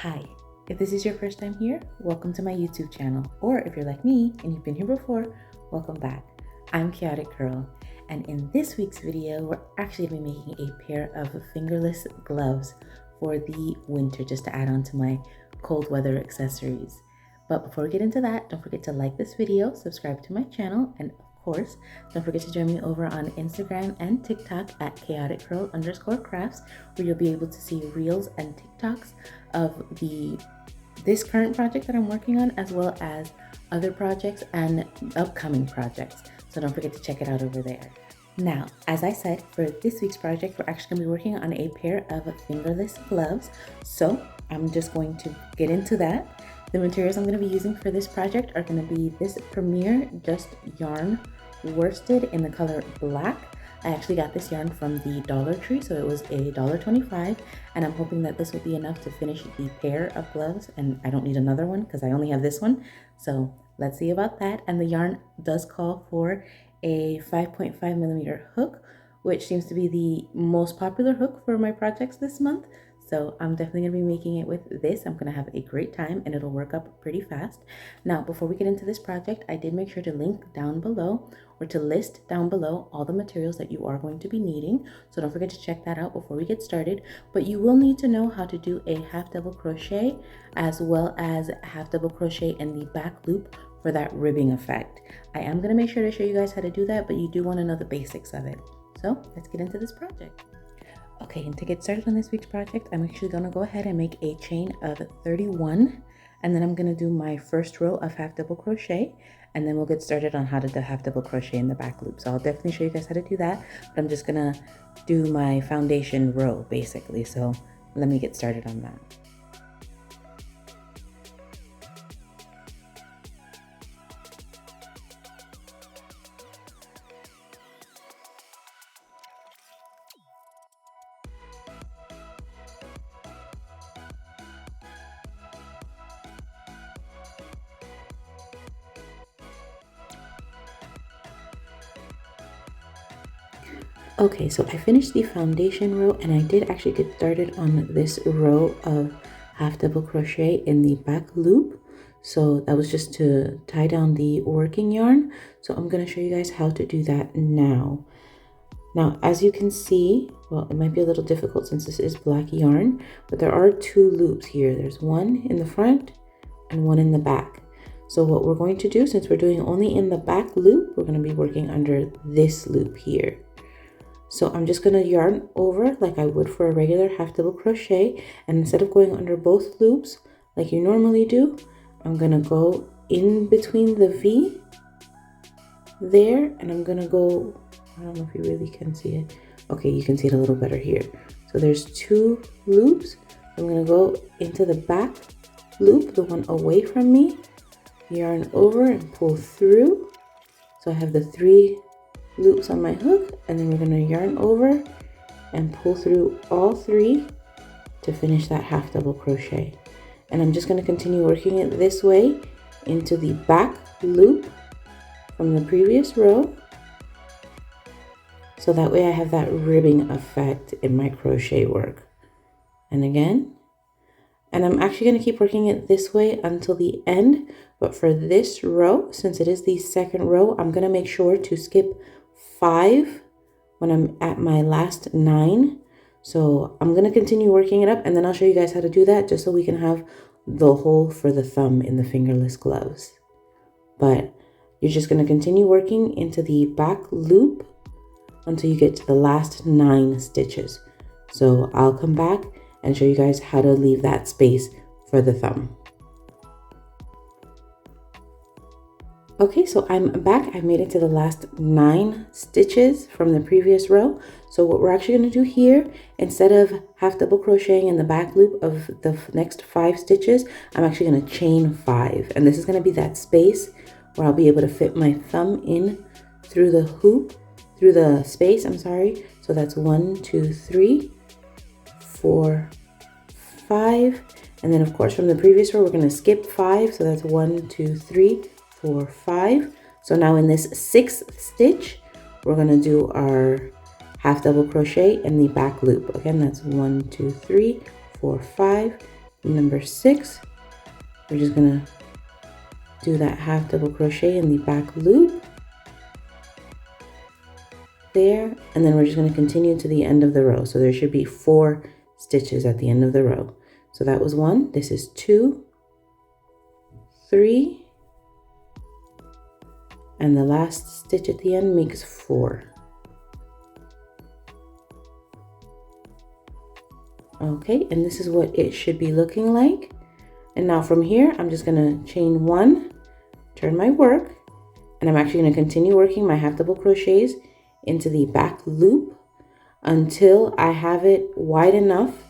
Hi, if this is your first time here, welcome to my YouTube channel. Or if you're like me and you've been here before, welcome back. I'm Chaotic Girl, and in this week's video, we're actually going to be making a pair of fingerless gloves for the winter, just to add on to my cold weather accessories. But before we get into that, don't forget to like this video, subscribe to my channel, and of course, don't forget to join me over on Instagram and TikTok at chaoticgirl_crafts, where you'll be able to see reels and TikToks of this current project that I'm working on, as well as other projects and upcoming projects. So don't forget to check it out over there. Now, as I said, for this week's project, we're actually going to be working on a pair of fingerless gloves. So I'm just going to get into that. The materials I'm going to be using for this project are going to be this Premier JustYarn worsted in the color black. I actually got this yarn from the Dollar Tree, so it was $1.25, and I'm hoping that this will be enough to finish the pair of gloves, and I don't need another one because I only have this one. So let's see about that. And the yarn does call for a 5.5mm hook, which seems to be the most popular hook for my projects this month. So I'm definitely going to be making it with this. I'm going to have a great time and it'll work up pretty fast. Now, before we get into this project, I did make sure to link down below, or to list down below, all the materials that you are going to be needing. So don't forget to check that out before we get started. But you will need to know how to do a half double crochet, as well as half double crochet in the back loop for that ribbing effect. I am going to make sure to show you guys how to do that, but you do want to know the basics of it. So let's get into this project. Okay, and to get started on this week's project, I'm actually going to go ahead and make a chain of 31, and then I'm going to do my first row of half double crochet, and then we'll get started on how to do half double crochet in the back loop. So I'll definitely show you guys how to do that, but I'm just going to do my foundation row basically. So let me get started on that. Okay, so I finished the foundation row, and I did actually get started on this row of half double crochet in the back loop. So that was just to tie down the working yarn. So I'm going to show you guys how to do that now. Now, as you can see, well, it might be a little difficult since this is black yarn, but there are two loops here. There's one in the front and one in the back. So what we're going to do, since we're doing only in the back loop, we're going to be working under this loop here. So I'm just going to yarn over like I would for a regular half double crochet, and instead of going under both loops like you normally do, I'm going to go in between the V there, and I'm going to go, I don't know if you really can see it. Okay, you can see it a little better here. So there's two loops. I'm going to go into the back loop, the one away from me, yarn over and pull through. So I have the three loops on my hook, and then we're going to yarn over and pull through all three to finish that half double crochet. And I'm just going to continue working it this way into the back loop from the previous row, so that way I have that ribbing effect in my crochet work. And again, and I'm actually going to keep working it this way until the end, but for this row, since it is the second row, I'm going to make sure to skip 5 when I'm at my last 9. So I'm going to continue working it up, and then I'll show you guys how to do that, just so we can have the hole for the thumb in the fingerless gloves. But you're just going to continue working into the back loop until you get to the last 9 stitches. So I'll come back and show you guys how to leave that space for the thumb. Okay, so I'm back. I made it to the last 9 stitches from the previous row. So what we're actually going to do here, instead of half double crocheting in the back loop of the next 5 stitches, I'm actually going to chain 5. And this is going to be that space where I'll be able to fit my thumb in through the hoop, through the space, I'm sorry. So that's 1, 2, 3, 4, 5. And then of course from the previous row, we're going to skip 5. So that's 1, 2, 3, 4, 5. So now in this 6th stitch, we're going to do our half double crochet in the back loop. Again, that's 1, 2, 3, 4, 5. number 6, we're just gonna do that half double crochet in the back loop there, and then we're just going to continue to the end of the row. So there should be 4 stitches at the end of the row. So that was 1, this is 2, 3, and the last stitch at the end makes 4. Okay, and this is what it should be looking like. And now from here, I'm just going to chain 1, turn my work, and I'm actually going to continue working my half double crochets into the back loop until I have it wide enough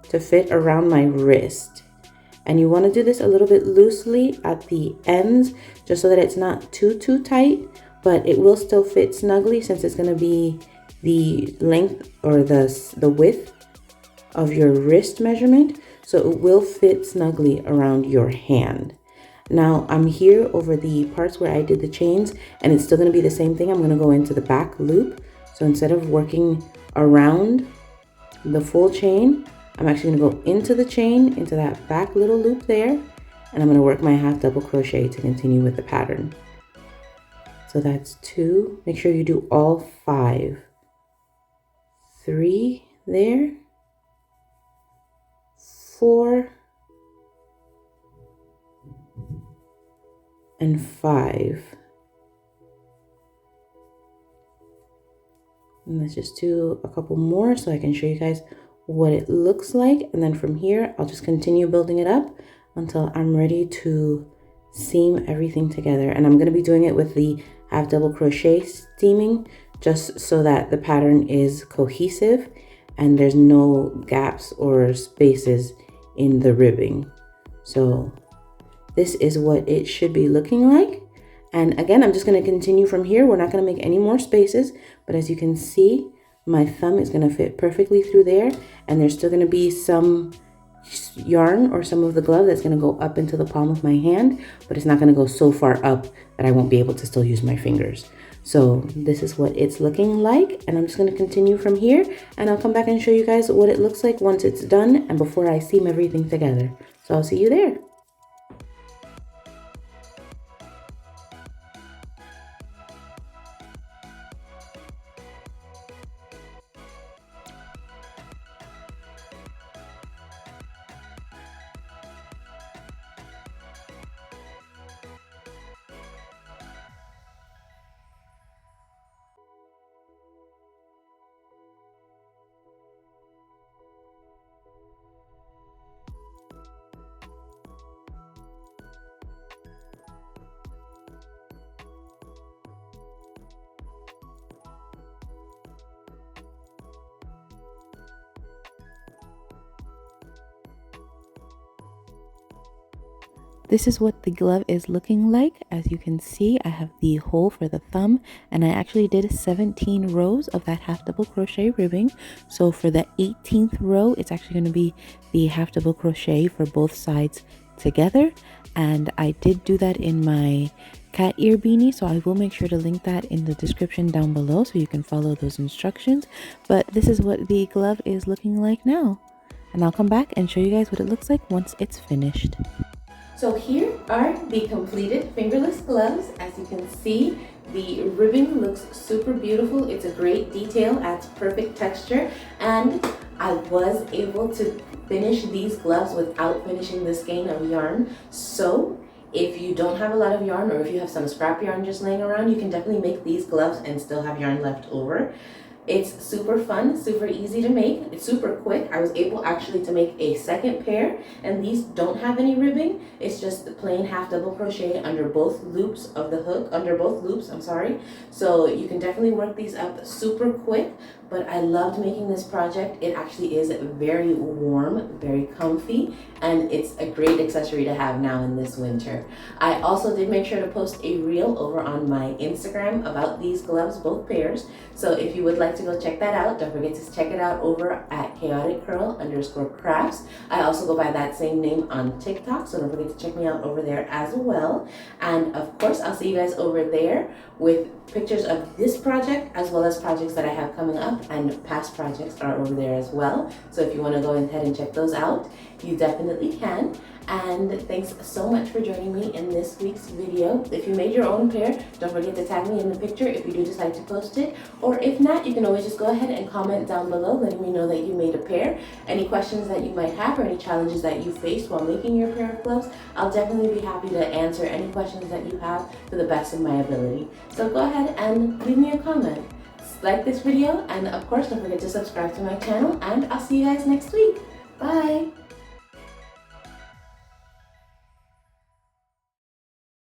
to fit around my wrist. And you want to do this a little bit loosely at the ends, just so that it's not too tight, but it will still fit snugly since it's going to be the length or the width of your wrist measurement, so it will fit snugly around your hand. Now I'm here over the parts where I did the chains, and it's still going to be the same thing. I'm going to go into the back loop. So instead of working around the full chain, I'm actually going to go into the chain, into that back little loop there, and I'm going to work my half double crochet to continue with the pattern. So that's 2. Make sure you do all 5. 3 there, 4, and 5. And let's just do a couple more so I can show you guys what it looks like. And then from here, I'll just continue building it up until I'm ready to seam everything together. And I'm going to be doing it with the half double crochet steaming, just so that the pattern is cohesive and there's no gaps or spaces in the ribbing. So this is what it should be looking like. And again, I'm just going to continue from here. We're not going to make any more spaces, but as you can see, my thumb is going to fit perfectly through there, and there's still going to be some yarn or some of the glove that's going to go up into the palm of my hand, but it's not going to go so far up that I won't be able to still use my fingers. So this is what it's looking like, and I'm just going to continue from here, and I'll come back and show you guys what it looks like once it's done and before I seam everything together. So I'll see you there. This is what the glove is looking like. As you can see, I have the hole for the thumb, and I actually did 17 rows of that half double crochet ribbing. So for the 18th row, it's actually going to be the half double crochet for both sides together. And I did do that in my cat ear beanie, so I will make sure to link that in the description down below so you can follow those instructions. But this is what the glove is looking like now, and I'll come back and show you guys what it looks like once it's finished. So here are the completed fingerless gloves. As you can see, the ribbing looks super beautiful. It's a great detail, adds perfect texture, and I was able to finish these gloves without finishing the skein of yarn. So if you don't have a lot of yarn, or if you have some scrap yarn just laying around, you can definitely make these gloves and still have yarn left over. It's super fun, super easy to make. It's super quick. I was able actually to make a second pair, and these don't have any ribbing. It's just the plain half double crochet under both loops of the hook, under both loops, I'm sorry. So you can definitely work these up super quick, but I loved making this project. It actually is very warm, very comfy, and it's a great accessory to have now in this winter. I also did make sure to post a reel over on my Instagram about these gloves, both pairs. So if you would like to go check that out, don't forget to check it out over at chaoticcurl_crafts. I also go by that same name on TikTok, so don't forget to check me out over there as well. And of course, I'll see you guys over there with pictures of this project as well as projects that I have coming up, and past projects are over there as well. So if you want to go ahead and check those out. you definitely can. And thanks so much for joining me in this week's video. If you made your own pair, don't forget to tag me in the picture if you do decide to post it. Or if not, you can always just go ahead and comment down below letting me know that you made a pair. Any questions that you might have or any challenges that you faced while making your pair of gloves, I'll definitely be happy to answer any questions that you have to the best of my ability. So go ahead and leave me a comment. Like this video, and of course don't forget to subscribe to my channel, and I'll see you guys next week. Bye!